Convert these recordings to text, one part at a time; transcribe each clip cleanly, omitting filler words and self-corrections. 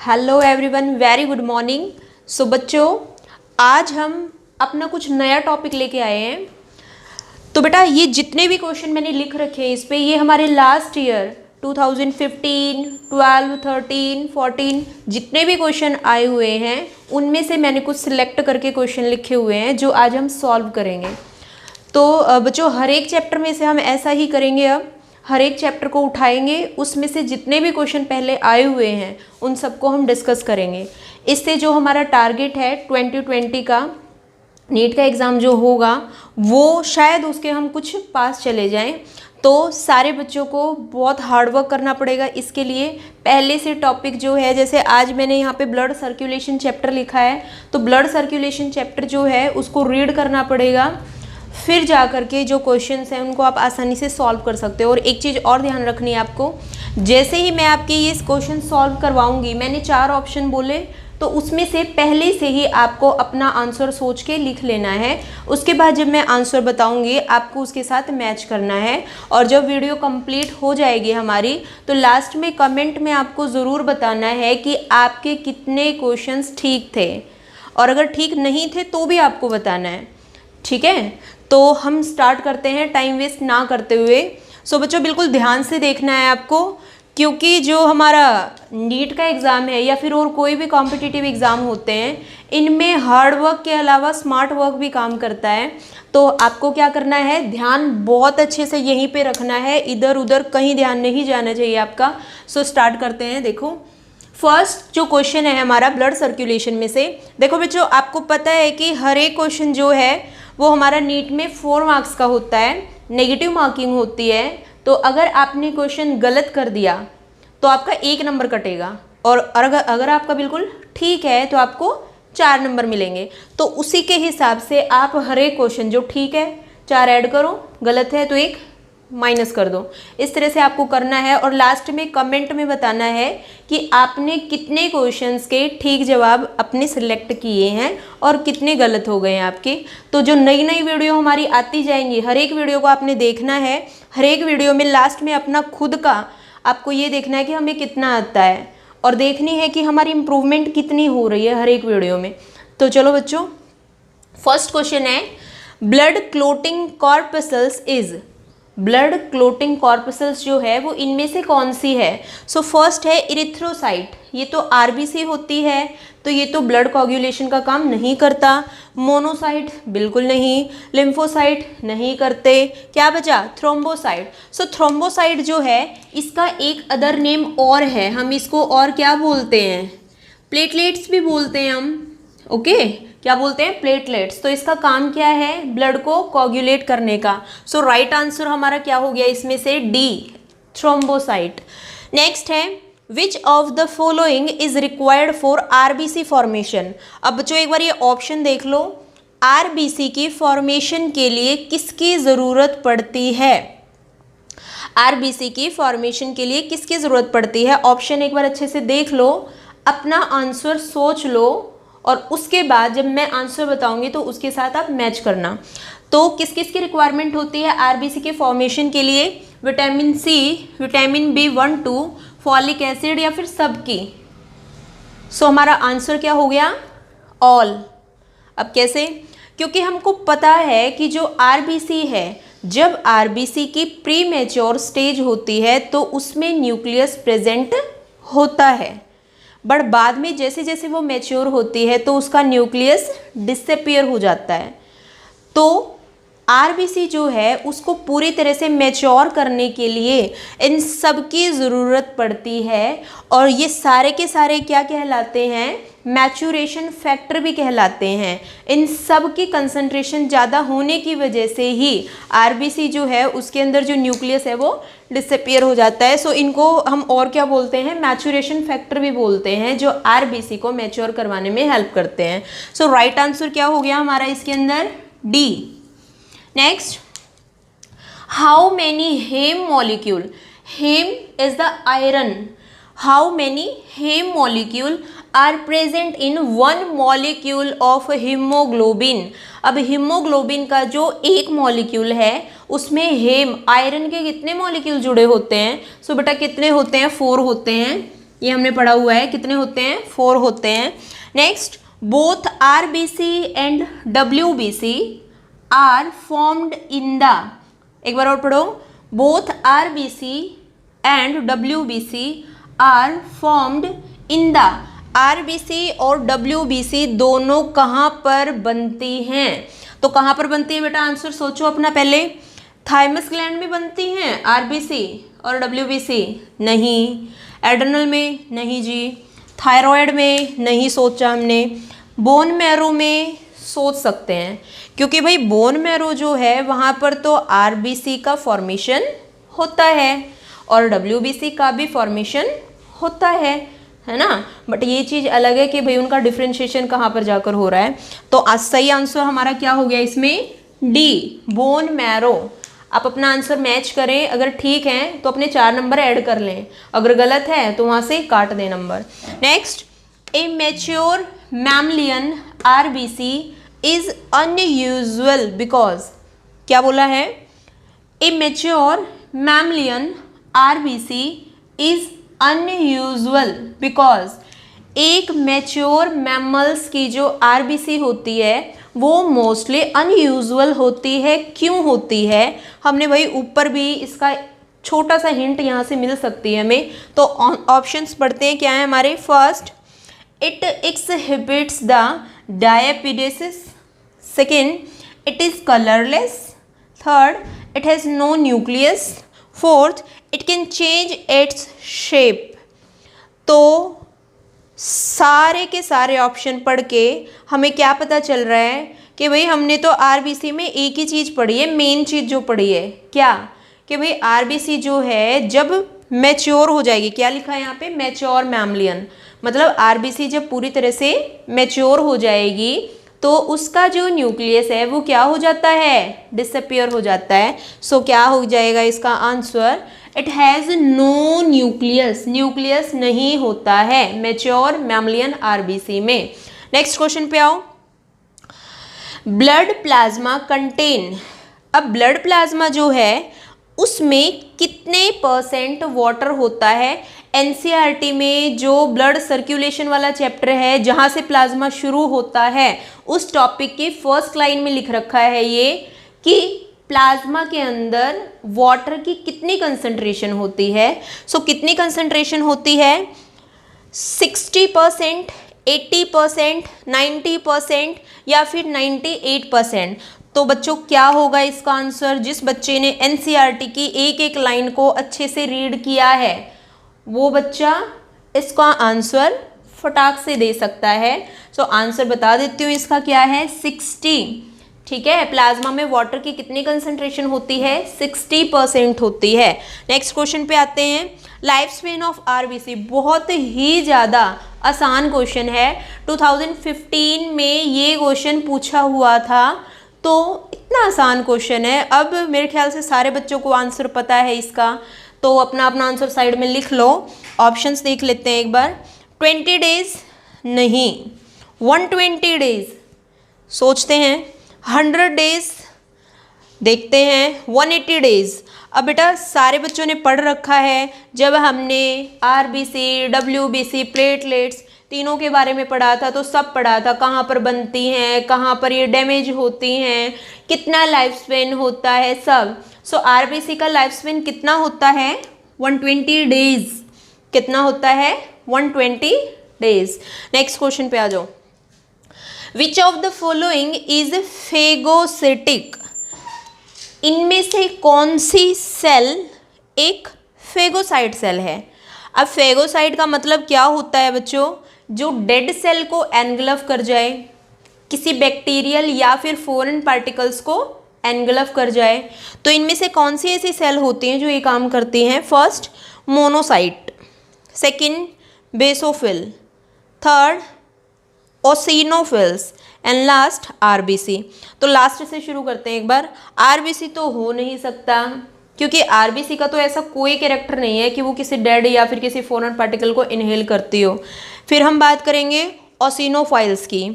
Hello everyone, very good morning. So बच्चों, आज हम अपना कुछ नया टॉपिक लेके आए हैं। तो बेटा, ये जितने भी क्वेश्चन मैंने लिख रखे हैं इस पे, ये हमारे लास्ट ईयर 2015, 12, 13, 14 जितने भी क्वेश्चन आए हुए हैं उनमें से मैंने कुछ सिलेक्ट करके क्वेश्चन लिखे हुए हैं जो आज हम सॉल्व करेंगे। तो बच्चों, हर एक चैप्टर में से हम ऐसा ही करेंगे। अब हर एक चैप्टर को उठाएंगे, उसमें से जितने भी क्वेश्चन पहले आए हुए हैं उन सबको हम डिस्कस करेंगे। इससे जो हमारा टारगेट है 2020 का नीट का एग्ज़ाम जो होगा वो शायद उसके हम कुछ पास चले जाएं। तो सारे बच्चों को बहुत हार्डवर्क करना पड़ेगा इसके लिए। पहले से टॉपिक जो है, जैसे आज मैंने यहाँ पे ब्लड सर्कुलेशन चैप्टर लिखा है, तो ब्लड सर्कुलेशन चैप्टर जो है उसको रीड करना पड़ेगा, फिर जा कर के जो क्वेश्चंस हैं उनको आप आसानी से सॉल्व कर सकते हो। और एक चीज़ और ध्यान रखनी है आपको, जैसे ही मैं आपके ये क्वेश्चन सॉल्व करवाऊंगी, मैंने 4 ऑप्शन बोले, तो उसमें से पहले से ही आपको अपना आंसर सोच के लिख लेना है। उसके बाद जब मैं आंसर बताऊंगी आपको उसके साथ मैच करना है। और जब वीडियो कंप्लीट हो जाएगी हमारी, तो लास्ट में कमेंट में आपको ज़रूर बताना है कि आपके कितने क्वेश्चंस ठीक थे, और अगर ठीक नहीं थे तो भी आपको बताना है, ठीक है। तो हम स्टार्ट करते हैं टाइम वेस्ट ना करते हुए। सो बच्चों, बिल्कुल ध्यान से देखना है आपको, क्योंकि जो हमारा नीट का एग्ज़ाम है या फिर और कोई भी कॉम्पिटिटिव एग्ज़ाम होते हैं, इनमें हार्ड वर्क के अलावा स्मार्ट वर्क भी काम करता है। तो आपको क्या करना है, ध्यान बहुत अच्छे से यहीं पे रखना है, इधर उधर कहीं ध्यान नहीं जाना चाहिए आपका। सो स्टार्ट करते हैं। देखो, फर्स्ट जो क्वेश्चन है हमारा ब्लड सर्कुलेशन में से। देखो बच्चों, आपको पता है कि हर एक क्वेश्चन जो है वो हमारा नीट में 4 मार्क्स का होता है, नेगेटिव मार्किंग होती है। तो अगर आपने क्वेश्चन गलत कर दिया तो आपका 1 नंबर कटेगा, और अगर आपका बिल्कुल ठीक है तो आपको 4 नंबर मिलेंगे। तो उसी के हिसाब से आप हर एक क्वेश्चन जो ठीक है 4 ऐड करो, गलत है तो 1 माइनस कर दो। इस तरह से आपको करना है, और लास्ट में कमेंट में बताना है कि आपने कितने क्वेश्चंस के ठीक जवाब अपने सिलेक्ट किए हैं और कितने गलत हो गए हैं आपके। तो जो नई नई वीडियो हमारी आती जाएंगी, हर एक वीडियो को आपने देखना है। हर एक वीडियो में लास्ट में अपना खुद का आपको ये देखना है कि हमें कितना आता है, और देखनी है कि हमारी इम्प्रूवमेंट कितनी हो रही है हर एक वीडियो में। तो चलो बच्चों, फर्स्ट क्वेश्चन है, blood clotting corpuscles is, blood clotting corpuscles जो है वो इनमें से कौन सी है। सो फर्स्ट है इरिथ्रोसाइट, ये तो आरबीसी होती है, तो ये तो ब्लड कोagulation का काम नहीं करता। मोनोसाइट बिल्कुल नहीं, लिम्फोसाइट नहीं करते। क्या बचा, थ्रोम्बोसाइट। सो थ्रोम्बोसाइट जो है इसका एक अदर नेम और है, हम इसको और क्या बोलते हैं, प्लेटलेट्स भी बोलते हैं हम, ओके क्या बोलते हैं, प्लेटलेट्स। तो इसका काम क्या है, ब्लड को कोagulate करने का। सो राइट आंसर हमारा क्या हो गया इसमें से, डी, थ्रोम्बोसाइट। नेक्स्ट है, which of the following is required for RBC formation. अब बच्चों एक बार ये ऑप्शन देख लो, आरबीसी की फॉर्मेशन के लिए किसकी ज़रूरत पड़ती है, आरबीसी की फॉर्मेशन के लिए किसकी ज़रूरत पड़ती है। ऑप्शन एक बार अच्छे से देख लो, अपना आंसर सोच लो, और उसके बाद जब मैं आंसर बताऊंगी तो उसके साथ आप मैच करना। तो किस किस की रिक्वायरमेंट होती है आरबीसी के फॉर्मेशन के लिए, vitamin C, vitamin B1, 2, folic acid, या फिर सबकी। सो हमारा आंसर क्या हो गया, ऑल। अब कैसे, क्योंकि हमको पता है कि जो आरबीसी है, जब आरबीसी की प्री मैच्योर स्टेज होती है तो उसमें न्यूक्लियस प्रेजेंट होता है, बट बाद में जैसे जैसे वो मैच्योर होती है तो उसका न्यूक्लियस डिसअपीयर हो जाता है। तो आरबीसी जो है उसको पूरी तरह से मैच्योर करने के लिए इन सब की ज़रूरत पड़ती है, और ये सारे के सारे क्या कहलाते हैं, मैच्योरेशन फैक्टर भी कहलाते हैं। इन सब की कंसंट्रेशन ज़्यादा होने की वजह से ही आरबीसी जो है उसके अंदर जो न्यूक्लियस है वो डिसअपीयर हो जाता है। सो इनको हम और क्या बोलते हैं, मैच्योरेशन फैक्टर भी बोलते हैं, जो आरबीसी को मैच्योर करवाने में हेल्प करते हैं। सो राइट आंसर क्या हो गया हमारा इसके अंदर, D. Next, how many haem molecule, haem is the iron, how many haem molecule are present in 1 molecule of haemoglobin. अब हीमोग्लोबिन का जो एक मॉलिक्यूल है उसमें हेम, आयरन के कितने मॉलिक्यूल जुड़े होते हैं। सो बेटा कितने होते हैं, 4 होते हैं। ये हमने पढ़ा हुआ है। कितने होते हैं? 4 होते हैं। Next, both RBC and WBC are formed in the, एक बार और पढ़ो, both RBC and WBC are formed in the, RBC और डब्ल्यूबीसी दोनों कहाँ पर बनती हैं? तो कहाँ पर बनती है बेटा? आंसर सोचो अपना पहले। थाइमस ग्लैंड में बनती हैं आरबीसी और डब्ल्यूबीसी? नहीं। एड्रेनल में? नहीं जी। थायराइड में? नहीं सोचा हमने। बोन मैरो में सोच सकते हैं, क्योंकि भाई बोन मैरो जो है वहाँ पर तो आरबीसी का फॉर्मेशन होता है और डब्ल्यूबीसी का भी फॉर्मेशन होता है ना। बट ये चीज़ अलग है कि भाई उनका डिफ्रेंशिएशन कहाँ पर जाकर हो रहा है। तो सही आंसर हमारा क्या हो गया इसमें? D, bone marrow. आप अपना आंसर मैच करें, अगर ठीक है तो अपने 4 नंबर ऐड कर लें, अगर गलत है तो वहाँ से काट दें number. Next, a mature mammalian RBC is unusual because, क्या बोला है? A mature mammalian RBC is unusual because, एक मैच्योर मैमल्स की जो आरबीसी होती है वो मोस्टली अनयूजुअल होती है। क्यों होती है? हमने भाई ऊपर भी इसका छोटा सा हिंट यहाँ से मिल सकती है हमें। तो ऑप्शंस पढ़ते हैं, क्या है हमारे? First, it exhibits the diapedesis. Second, it is colourless. Third, it has no nucleus. Fourth, it can change its shape. तो सारे के सारे ऑप्शन पढ़ के हमें क्या पता चल रहा है कि भाई हमने तो आरबीसी में एक ही चीज़ पढ़ी है, मेन चीज़ जो पढ़ी है क्या, कि भाई आरबीसी जो है जब मैच्योर हो जाएगी, क्या लिखा है यहाँ पे? मैच्योर मैमलियन, मतलब आरबीसी जब पूरी तरह से मैच्योर हो जाएगी तो उसका जो न्यूक्लियस है वो क्या हो जाता है? डिसअपियर हो जाता है। सो क्या हो जाएगा इसका answer? It has no nucleus, nucleus नहीं होता है मैच्योर मैमलियन आरबीसी में। नेक्स्ट क्वेश्चन पे आओ। ब्लड प्लाज्मा कंटेन, अब ब्लड प्लाज्मा जो है उसमें कितने % वाटर होता है? एनसीईआरटी में जो ब्लड सर्कुलेशन वाला चैप्टर है जहाँ से प्लाज्मा शुरू होता है उस टॉपिक की फर्स्ट लाइन में लिख रखा है ये कि प्लाज्मा के अंदर वाटर की कितनी कंसंट्रेशन होती है। सो कितनी कंसंट्रेशन होती है? 60%, 80%, 90% या फिर 98%। तो बच्चों क्या होगा इसका आंसर? जिस बच्चे ने एनसीईआरटी की एक एक लाइन को अच्छे से रीड किया है वो बच्चा इसका आंसर फटाक से दे सकता है। सो आंसर बता देती हूँ इसका क्या है? 60। ठीक है, प्लाज्मा में वाटर की कितनी कंसंट्रेशन होती है? 60% होती है। नेक्स्ट क्वेश्चन पे आते हैं। लाइफ स्पेन ऑफ आरबीसी, बहुत ही ज़्यादा आसान क्वेश्चन है। 2015 में ये क्वेश्चन पूछा हुआ था, तो इतना आसान क्वेश्चन है। अब मेरे ख्याल से सारे बच्चों को आंसर पता है इसका, तो अपना अपना आंसर साइड में लिख लो। ऑप्शंस देख लेते हैं एक बार। 20 डेज नहीं, 120 डेज सोचते हैं, 100 डेज देखते हैं, 180 डेज। अब बेटा सारे बच्चों ने पढ़ रखा है, जब हमने आरबीसी, डब्ल्यूबीसी, प्लेटलेट्स तीनों के बारे में पढ़ा था तो सब पढ़ा था, कहाँ पर बनती हैं, कहाँ पर ये डैमेज होती हैं, कितना लाइफ स्पेन होता है, सब। सो आरबीसी का लाइफ स्पेन कितना होता है? 120 डेज। कितना होता है? 120 डेज। नेक्स्ट क्वेश्चन पे आ जाओ। Which of the following is phagocytic, इनमें से कौन सी सेल एक फेगोसाइट सेल है? अब फेगोसाइट का मतलब क्या होता है बच्चों? जो डेड सेल को एनगल्फ कर जाए, किसी बैक्टीरियल या फिर फॉरेन पार्टिकल्स को एनगल्फ कर जाए। तो इनमें से कौन सी ऐसी सेल होती हैं जो ये काम करती हैं? First monocyte, second basophil, third eosinophils and last RBC. तो लास्ट से शुरू करते हैं एक बार। आरबीसी तो हो नहीं सकता, क्योंकि आरबीसी का तो ऐसा कोई कैरेक्टर नहीं है कि वो किसी डेड या फिर किसी फॉरेन पार्टिकल को इनहेल करती हो। फिर हम बात करेंगे ओसिनोफाइल्स की,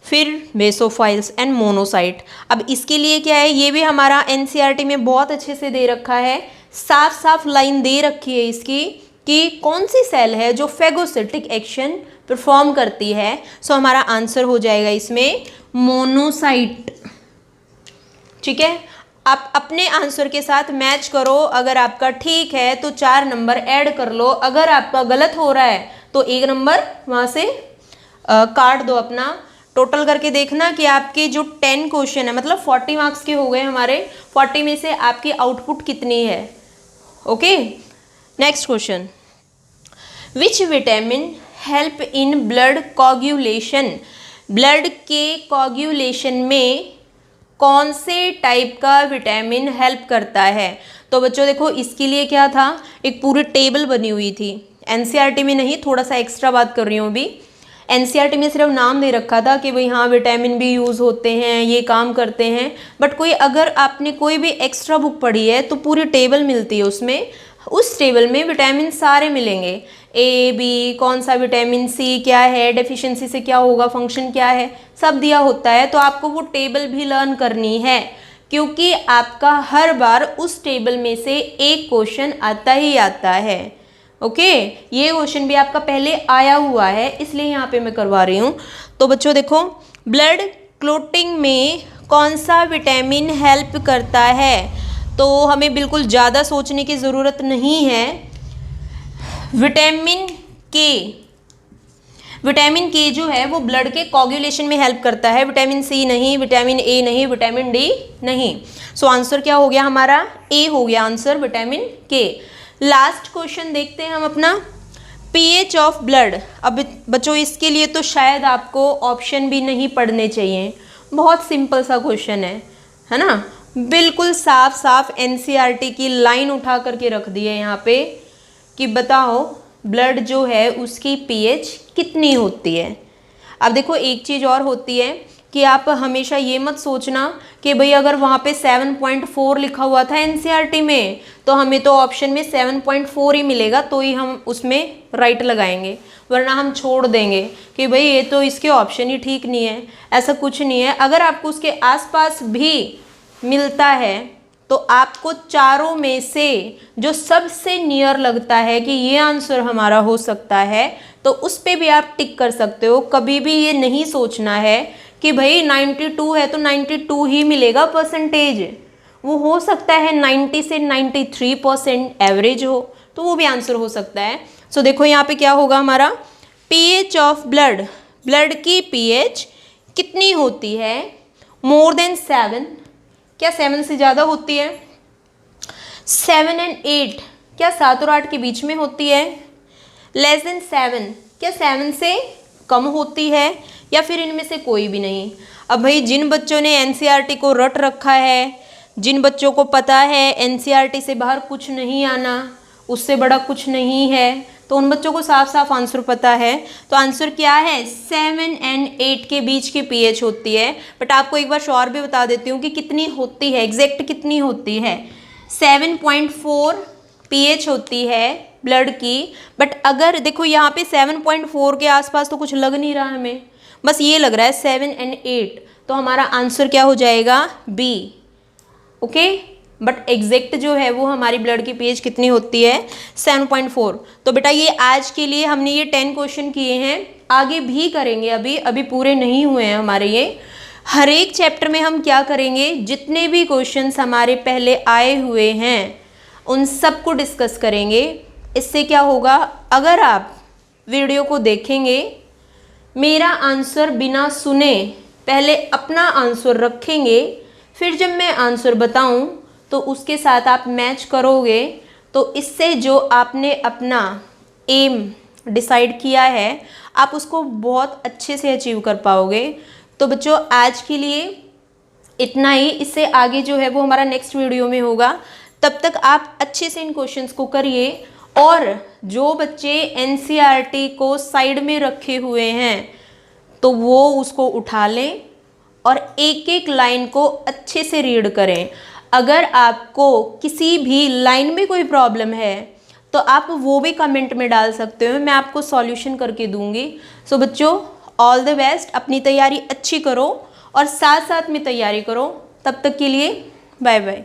फिर बेसोफाइल्स एंड मोनोसाइट। अब इसके लिए क्या है, ये भी हमारा एनसीईआरटी में बहुत अच्छे से दे रखा है, साफ साफ लाइन दे रखी है इसकी कि कौन सी सेल है जो फेगोसिटिक एक्शन परफॉर्म करती है। सो हमारा आंसर हो जाएगा इसमें मोनोसाइट। ठीक है, आप अपने आंसर के साथ मैच करो, अगर आपका ठीक है तो 4 नंबर ऐड कर लो, अगर आपका गलत हो रहा है तो 1 नंबर वहाँ से काट दो अपना। टोटल करके देखना कि आपके जो 10 क्वेश्चन है, मतलब 40 मार्क्स के हो गए हमारे, 40 में से आपकी आउटपुट कितनी है। Okay, next question, which vitamin help in blood coagulation. Blood के कोagulation में कौन से टाइप का विटामिन हेल्प करता है। तो बच्चों देखो, इसके लिए क्या था, एक पूरी टेबल बनी हुई थी। एनसीईआरटी में नहीं, थोड़ा सा एक्स्ट्रा बात कर रही हूँ अभी। एनसीईआरटी में सिर्फ नाम दे रखा था कि भाई हाँ विटामिन भी यूज़ होते हैं, ये काम करते हैं, बट कोई अगर आपने कोई भी एक्स्ट्रा बुक पढ़ी है तो पूरी टेबल मिलती है उसमें। उस टेबल में विटामिन सारे मिलेंगे, ए बी, कौन सा विटामिन सी क्या है, डेफिशिएंसी से क्या होगा, फंक्शन क्या है, सब दिया होता है। तो आपको वो टेबल भी लर्न करनी है, क्योंकि आपका हर बार उस टेबल में से एक क्वेश्चन आता ही आता है। ओके, ये क्वेश्चन भी आपका पहले आया हुआ है, इसलिए यहाँ पे मैं करवा रही हूँ। तो बच्चों देखो, ब्लड क्लोटिंग में कौन सा विटामिन हेल्प करता है, तो हमें बिल्कुल ज़्यादा सोचने की ज़रूरत नहीं है। विटामिन के, विटामिन के जो है वो ब्लड के कोagulation में हेल्प करता है। विटामिन सी नहीं, विटामिन ए नहीं, विटामिन डी नहीं। सो आंसर क्या हो गया हमारा, ए हो गया आंसर, विटामिन के। लास्ट क्वेश्चन देखते हैं हम अपना, पीएच ऑफ ब्लड। अब बच्चों इसके लिए तो शायद आपको ऑप्शन भी नहीं पढ़ने चाहिए, बहुत सिंपल सा क्वेश्चन है ना, बिल्कुल साफ साफ एनसीईआरटी की लाइन उठा करके रख दी है यहाँ पे कि बताओ ब्लड जो है उसकी पीएच कितनी होती है। अब देखो एक चीज़ और होती है कि आप हमेशा ये मत सोचना कि भाई अगर वहाँ पे 7.4 लिखा हुआ था एनसीईआरटी में तो हमें तो ऑप्शन में 7.4 ही मिलेगा, तो ही हम उसमें राइट लगाएंगे, वरना हम छोड़ देंगे कि भाई ये तो इसके ऑप्शन ही ठीक नहीं है। ऐसा कुछ नहीं है, अगर आपको उसके आसपास भी मिलता है तो आपको चारों में से जो सबसे नियर लगता है कि ये आंसर हमारा हो सकता है तो उस पे भी आप टिक कर सकते हो। कभी भी ये नहीं सोचना है कि भाई 92 है तो 92 ही मिलेगा परसेंटेज, वो हो सकता है 90 से 93% एवरेज हो, तो वो भी आंसर हो सकता है। सो देखो यहाँ पे क्या होगा हमारा, पीएच ऑफ ब्लड, ब्लड की पीएच कितनी होती है, मोर देन 7, क्या 7 से ज़्यादा होती है, 7 and 8, क्या 7 और 8 के बीच में होती है, लेस देन 7, क्या 7 से कम होती है, या फिर इनमें से कोई भी नहीं। अब भाई जिन बच्चों ने एनसीईआरटी को रट रखा है, जिन बच्चों को पता है एनसीईआरटी से बाहर कुछ नहीं आना, उससे बड़ा कुछ नहीं है, तो उन बच्चों को साफ साफ आंसर पता है। तो आंसर क्या है, 7 and 8 के बीच की पीएच होती है। बट आपको एक बार श्योर भी बता देती हूँ कि कितनी होती है, एग्जैक्ट कितनी होती है, 7.4 पीएच होती है ब्लड की। बट अगर देखो यहाँ पे 7.4 के आसपास तो कुछ लग नहीं रहा हमें, बस ये लग रहा है 7 and 8, तो हमारा आंसर क्या हो जाएगा, बी। ओके, बट एग्जैक्ट जो है वो हमारी ब्लड की पीएच कितनी होती है, 7.4। तो बेटा ये आज के लिए हमने ये 10 क्वेश्चन किए हैं, आगे भी करेंगे, अभी पूरे नहीं हुए हैं हमारे ये। हर एक चैप्टर में हम क्या करेंगे, जितने भी क्वेश्चंस हमारे पहले आए हुए हैं उन सब को डिस्कस करेंगे। इससे क्या होगा, अगर आप वीडियो को देखेंगे, मेरा आंसर बिना सुने पहले अपना आंसर रखेंगे, फिर जब मैं आंसर बताऊं तो उसके साथ आप मैच करोगे, तो इससे जो आपने अपना एम डिसाइड किया है आप उसको बहुत अच्छे से अचीव कर पाओगे। तो बच्चों आज के लिए इतना ही, इससे आगे जो है वो हमारा नेक्स्ट वीडियो में होगा। तब तक आप अच्छे से इन क्वेश्चंस को करिए, और जो बच्चे एनसीईआरटी को साइड में रखे हुए हैं तो वो उसको उठा लें और एक एक लाइन को अच्छे से रीड करें। अगर आपको किसी भी लाइन में कोई प्रॉब्लम है तो आप वो भी कमेंट में डाल सकते हो, मैं आपको सॉल्यूशन करके दूंगी। सो बच्चों ऑल द बेस्ट, अपनी तैयारी अच्छी करो और साथ साथ में तैयारी करो। तब तक के लिए बाय बाय।